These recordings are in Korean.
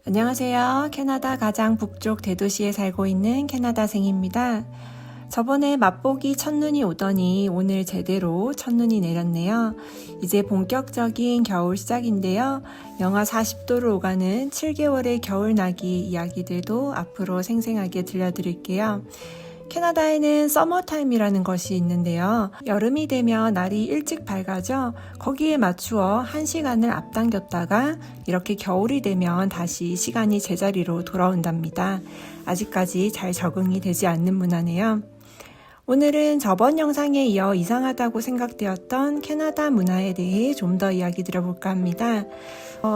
안녕하세요. 캐나다 가장 북쪽 대도시에 살고 있는 캐나다생입니다. 저번에 맛보기 첫눈이 오더니 오늘 제대로 첫눈이 내렸네요. 이제 본격적인 겨울 시작인데요. 영하 40도를 오가는 7개월의 겨울나기 이야기들도 앞으로 생생하게 들려드릴게요. 캐나다에는 서머타임이라는 것이 있는데요. 여름이 되면 날이 일찍 밝아져 거기에 맞추어 1시간을 앞당겼다가 이렇게 겨울이 되면 다시 시간이 제자리로 돌아온답니다. 아직까지 잘 적응이 되지 않는 문화네요. 오늘은 저번 영상에 이어 이상하다고 생각되었던 캐나다 문화에 대해 좀 더 이야기 드려볼까 합니다.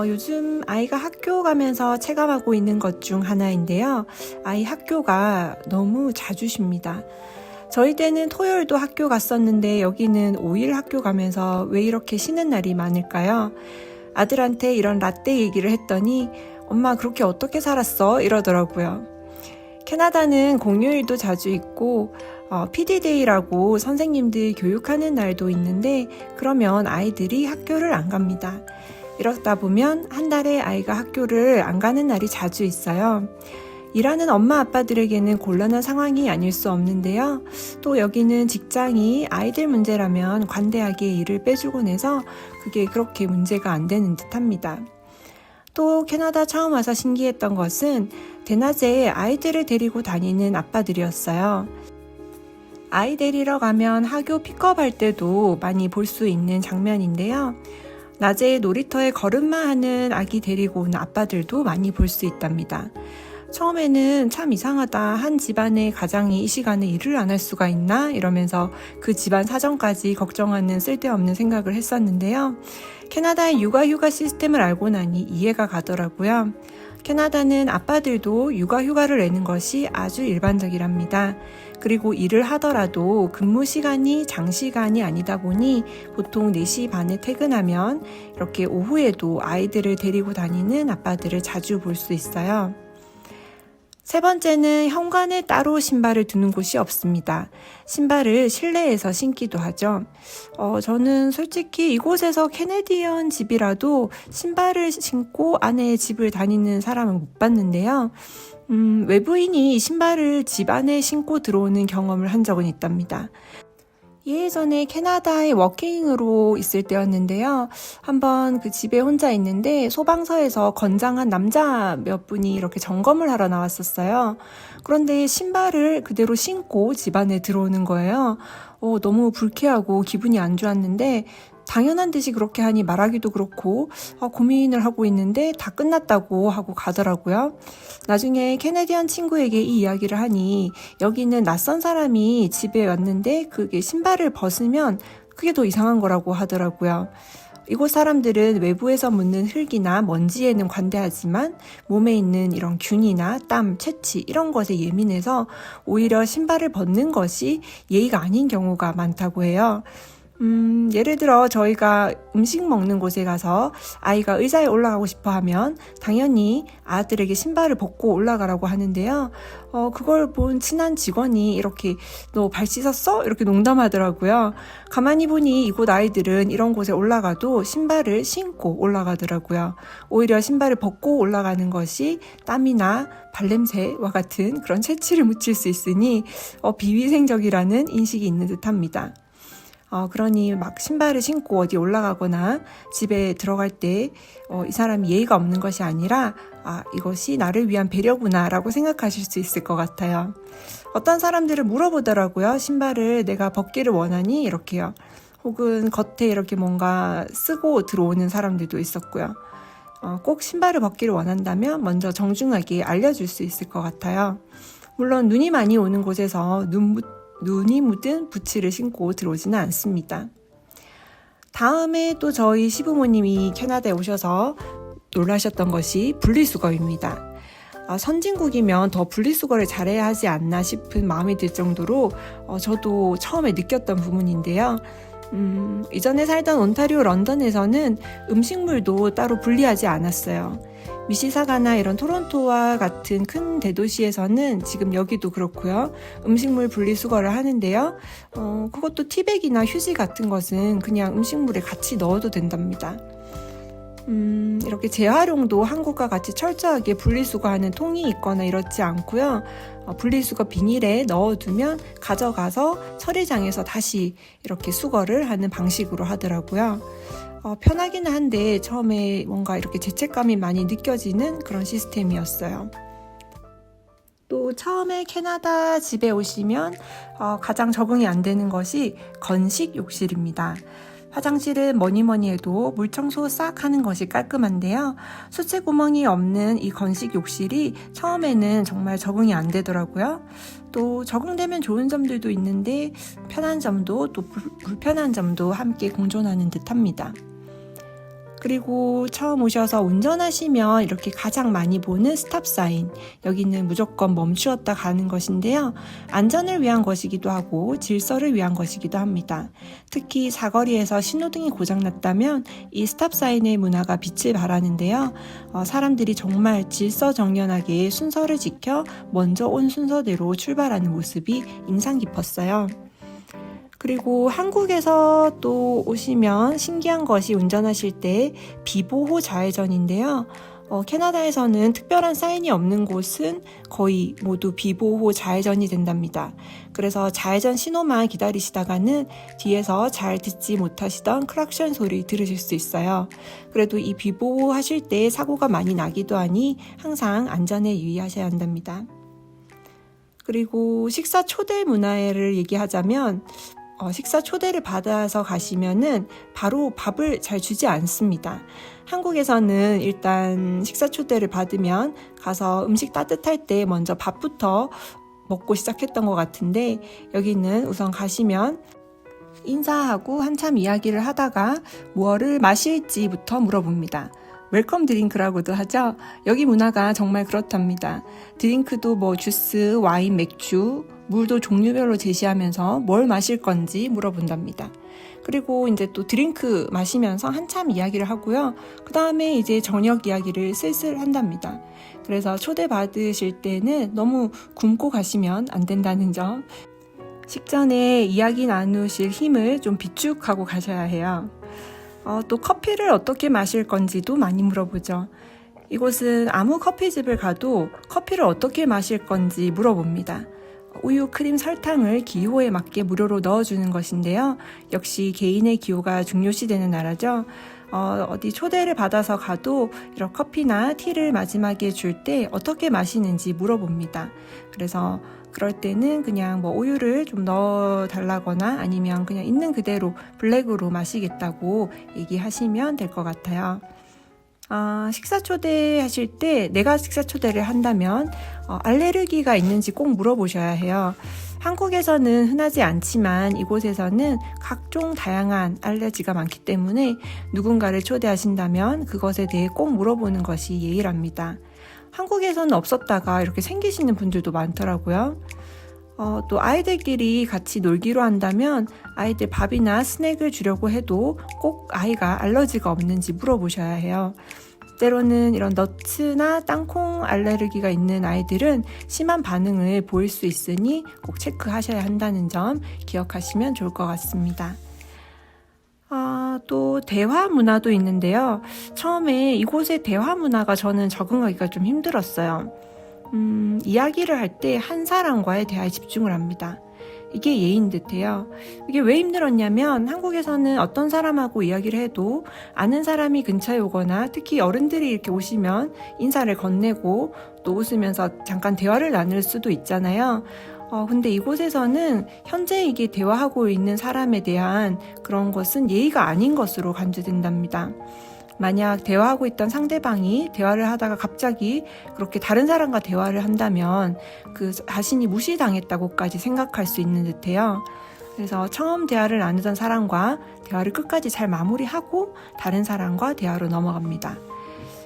요즘 아이가 학교 가면서 체감하고 있는 것 중 하나인데요. 아이 학교가 너무 자주 쉽니다. 저희 때는 토요일도 학교 갔었는데 여기는 5일 학교 가면서 왜 이렇게 쉬는 날이 많을까요? 아들한테 이런 라떼 얘기를 했더니 엄마 그렇게 어떻게 살았어? 이러더라고요. 캐나다는 공휴일도 자주 있고 PD데이라고 선생님들 교육하는 날도 있는데 그러면 아이들이 학교를 안 갑니다. 이러다 보면 한 달에 아이가 학교를 안 가는 날이 자주 있어요. 일하는 엄마 아빠들에게는 곤란한 상황이 아닐 수 없는데요. 또 여기는 직장이 아이들 문제라면 관대하게 일을 빼주곤 해서 그게 그렇게 문제가 안 되는 듯합니다. 또 캐나다 처음 와서 신기했던 것은 대낮에 아이들을 데리고 다니는 아빠들이었어요. 아이 데리러 가면 학교 픽업할 때도 많이 볼 수 있는 장면인데요. 낮에 놀이터에 걸음마 하는 아기 데리고 오는 아빠들도 많이 볼 수 있답니다. 처음에는 참 이상하다. 한 집안의 가장이 이 시간에 일을 안 할 수가 있나? 이러면서 그 집안 사정까지 걱정하는 쓸데없는 생각을 했었는데요. 캐나다의 육아휴가 시스템을 알고 나니 이해가 가더라고요. 캐나다는 아빠들도 육아휴가를 내는 것이 아주 일반적이랍니다. 그리고 일을 하더라도 근무 시간이 장시간이 아니다 보니 보통 4시 반에 퇴근하면 이렇게 오후에도 아이들을 데리고 다니는 아빠들을 자주 볼 수 있어요. 세 번째는 현관에 따로 신발을 두는 곳이 없습니다. 신발을 실내에서 신기도 하죠. 저는 솔직히 이곳에서 캐네디언 집이라도 신발을 신고 안에 집을 다니는 사람은 못 봤는데요. 외부인이 신발을 집 안에 신고 들어오는 경험을 한 적은 있답니다. 예전에 캐나다에 워킹으로 있을 때였는데요. 한번 그 집에 혼자 있는데 소방서에서 건장한 남자 몇 분이 이렇게 점검을 하러 나왔었어요. 그런데 신발을 그대로 신고 집 안에 들어오는 거예요. 너무 불쾌하고 기분이 안 좋았는데 당연한 듯이 그렇게 하니 말하기도 그렇고 고민을 하고 있는데 다 끝났다고 하고 가더라고요. 나중에 캐네디언 친구에게 이 이야기를 하니 여기는 낯선 사람이 집에 왔는데 그게 신발을 벗으면 그게 더 이상한 거라고 하더라고요. 이곳 사람들은 외부에서 묻는 흙이나 먼지에는 관대하지만 몸에 있는 이런 균이나 땀, 채취 이런 것에 예민해서 오히려 신발을 벗는 것이 예의가 아닌 경우가 많다고 해요. 예를 들어 저희가 음식 먹는 곳에 가서 아이가 의자에 올라가고 싶어 하면 당연히 아들에게 신발을 벗고 올라가라고 하는데요. 그걸 본 친한 직원이 이렇게 너 발 씻었어? 이렇게 농담하더라고요. 가만히 보니 이곳 아이들은 이런 곳에 올라가도 신발을 신고 올라가더라고요. 오히려 신발을 벗고 올라가는 것이 땀이나 발냄새와 같은 그런 채취를 묻힐 수 있으니 비위생적이라는 인식이 있는 듯합니다. 그러니 막 신발을 신고 어디 올라가거나 집에 들어갈 때 이 사람이 예의가 없는 것이 아니라 이것이 나를 위한 배려구나 라고 생각하실 수 있을 것 같아요. 어떤 사람들은 물어보더라고요. 신발을 내가 벗기를 원하니? 이렇게요. 혹은 겉에 이렇게 뭔가 쓰고 들어오는 사람들도 있었고요. 꼭 신발을 벗기를 원한다면 먼저 정중하게 알려줄 수 있을 것 같아요. 물론 눈이 많이 오는 곳에서 눈이 묻은 부츠를 신고 들어오지는 않습니다. 다음에 또 저희 시부모님이 캐나다에 오셔서 놀라셨던 것이 분리수거입니다. 선진국이면 더 분리수거를 잘해야 하지 않나 싶은 마음이 들 정도로 저도 처음에 느꼈던 부분인데요. 이전에 살던 온타리오 런던에서는 음식물도 따로 분리하지 않았어요. 미시사가나 이런 토론토와 같은 큰 대도시에서는 지금 여기도 그렇고요. 음식물 분리수거를 하는데요. 그것도 티백이나 휴지 같은 것은 그냥 음식물에 같이 넣어도 된답니다. 이렇게 재활용도 한국과 같이 철저하게 분리수거하는 통이 있거나 이렇지 않고요. 분리수거 비닐에 넣어두면 가져가서 처리장에서 다시 이렇게 수거를 하는 방식으로 하더라고요. 편하기는 한데 처음에 뭔가 이렇게 죄책감이 많이 느껴지는 그런 시스템이었어요. 또 처음에 캐나다 집에 오시면 가장 적응이 안 되는 것이 건식 욕실입니다. 화장실은 뭐니 해도 물청소 싹 하는 것이 깔끔한데요. 수채구멍이 없는 이 건식 욕실이 처음에는 정말 적응이 안 되더라고요. 또 적응되면 좋은 점들도 있는데 편한 점도 또 불편한 점도 함께 공존하는 듯합니다. 그리고 처음 오셔서 운전하시면 이렇게 가장 많이 보는 스탑 사인, 여기는 무조건 멈추었다 가는 것인데요. 안전을 위한 것이기도 하고 질서를 위한 것이기도 합니다. 특히 사거리에서 신호등이 고장났다면 이 스탑 사인의 문화가 빛을 발하는데요. 사람들이 정말 질서정연하게 순서를 지켜 먼저 온 순서대로 출발하는 모습이 인상 깊었어요. 그리고 한국에서 또 오시면 신기한 것이 운전하실 때 비보호 좌회전인데요. 캐나다에서는 특별한 사인이 없는 곳은 거의 모두 비보호 좌회전이 된답니다. 그래서 좌회전 신호만 기다리시다가는 뒤에서 잘 듣지 못하시던 크락션 소리 들으실 수 있어요. 그래도 이 비보호 하실 때 사고가 많이 나기도 하니 항상 안전에 유의하셔야 한답니다. 그리고 식사 초대 문화를 얘기하자면 식사 초대를 받아서 가시면은 바로 밥을 잘 주지 않습니다. 한국에서는 일단 식사 초대를 받으면 가서 음식 따뜻할 때 먼저 밥부터 먹고 시작했던 것 같은데 여기는 우선 가시면 인사하고 한참 이야기를 하다가 무엇을 마실지부터 물어봅니다. 웰컴 드링크라고도 하죠. 여기 문화가 정말 그렇답니다. 드링크도 뭐 주스, 와인, 맥주, 물도 종류별로 제시하면서 뭘 마실 건지 물어본답니다. 그리고 이제 또 드링크 마시면서 한참 이야기를 하고요. 그 다음에 이제 저녁 이야기를 슬슬 한답니다. 그래서 초대받으실 때는 너무 굶고 가시면 안 된다는 점. 식전에 이야기 나누실 힘을 좀 비축하고 가셔야 해요. 또 커피를 어떻게 마실 건지도 많이 물어보죠. 이곳은 아무 커피집을 가도 커피를 어떻게 마실 건지 물어봅니다. 우유, 크림, 설탕을 기호에 맞게 무료로 넣어주는 것인데요. 역시 개인의 기호가 중요시되는 나라죠. 어디 초대를 받아서 가도 이런 커피나 티를 마지막에 줄 때 어떻게 마시는지 물어봅니다. 그래서 그럴 때는 그냥 뭐 우유를 좀 넣어 달라거나 아니면 그냥 있는 그대로 블랙으로 마시겠다고 얘기하시면 될 것 같아요. 식사 초대하실 때 내가 식사 초대를 한다면 알레르기가 있는지 꼭 물어보셔야 해요. 한국에서는 흔하지 않지만 이곳에서는 각종 다양한 알레르기가 많기 때문에 누군가를 초대하신다면 그것에 대해 꼭 물어보는 것이 예의랍니다. 한국에서는 없었다가 이렇게 생기시는 분들도 많더라고요. 또 아이들끼리 같이 놀기로 한다면 아이들 밥이나 스낵을 주려고 해도 꼭 아이가 알러지가 없는지 물어보셔야 해요. 때로는 이런 너츠나 땅콩 알레르기가 있는 아이들은 심한 반응을 보일 수 있으니 꼭 체크하셔야 한다는 점 기억하시면 좋을 것 같습니다. 또 대화 문화도 있는데요. 처음에 이곳의 대화 문화가 저는 적응하기가 좀 힘들었어요. 이야기를 할 때 한 사람과의 대화에 집중을 합니다. 이게 예인 듯해요. 이게 왜 힘들었냐면 한국에서는 어떤 사람하고 이야기를 해도 아는 사람이 근처에 오거나 특히 어른들이 이렇게 오시면 인사를 건네고 또 웃으면서 잠깐 대화를 나눌 수도 있잖아요. 근데 이곳에서는 현재 이게 대화하고 있는 사람에 대한 그런 것은 예의가 아닌 것으로 간주된답니다. 만약 대화하고 있던 상대방이 대화를 하다가 갑자기 그렇게 다른 사람과 대화를 한다면 그 자신이 무시당했다고까지 생각할 수 있는 듯해요. 그래서 처음 대화를 나누던 사람과 대화를 끝까지 잘 마무리하고 다른 사람과 대화로 넘어갑니다.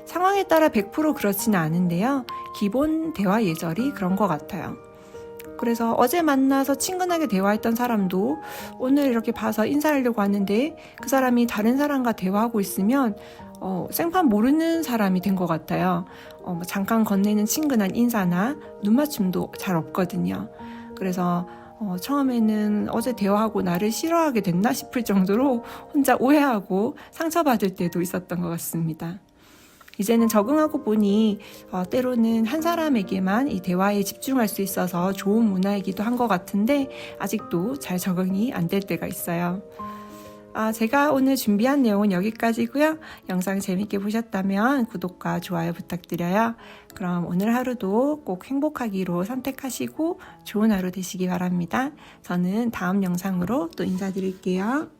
상황에 따라 100% 그렇지는 않은데요. 기본 대화 예절이 그런 것 같아요. 그래서 어제 만나서 친근하게 대화했던 사람도 오늘 이렇게 봐서 인사하려고 하는데 그 사람이 다른 사람과 대화하고 있으면 생판 모르는 사람이 된 것 같아요. 잠깐 건네는 친근한 인사나 눈맞춤도 잘 없거든요. 그래서 처음에는 어제 대화하고 나를 싫어하게 됐나 싶을 정도로 혼자 오해하고 상처받을 때도 있었던 것 같습니다. 이제는 적응하고 보니 때로는 한 사람에게만 이 대화에 집중할 수 있어서 좋은 문화이기도 한 것 같은데 아직도 잘 적응이 안 될 때가 있어요. 제가 오늘 준비한 내용은 여기까지고요. 영상 재밌게 보셨다면 구독과 좋아요 부탁드려요. 그럼 오늘 하루도 꼭 행복하기로 선택하시고 좋은 하루 되시기 바랍니다. 저는 다음 영상으로 또 인사드릴게요.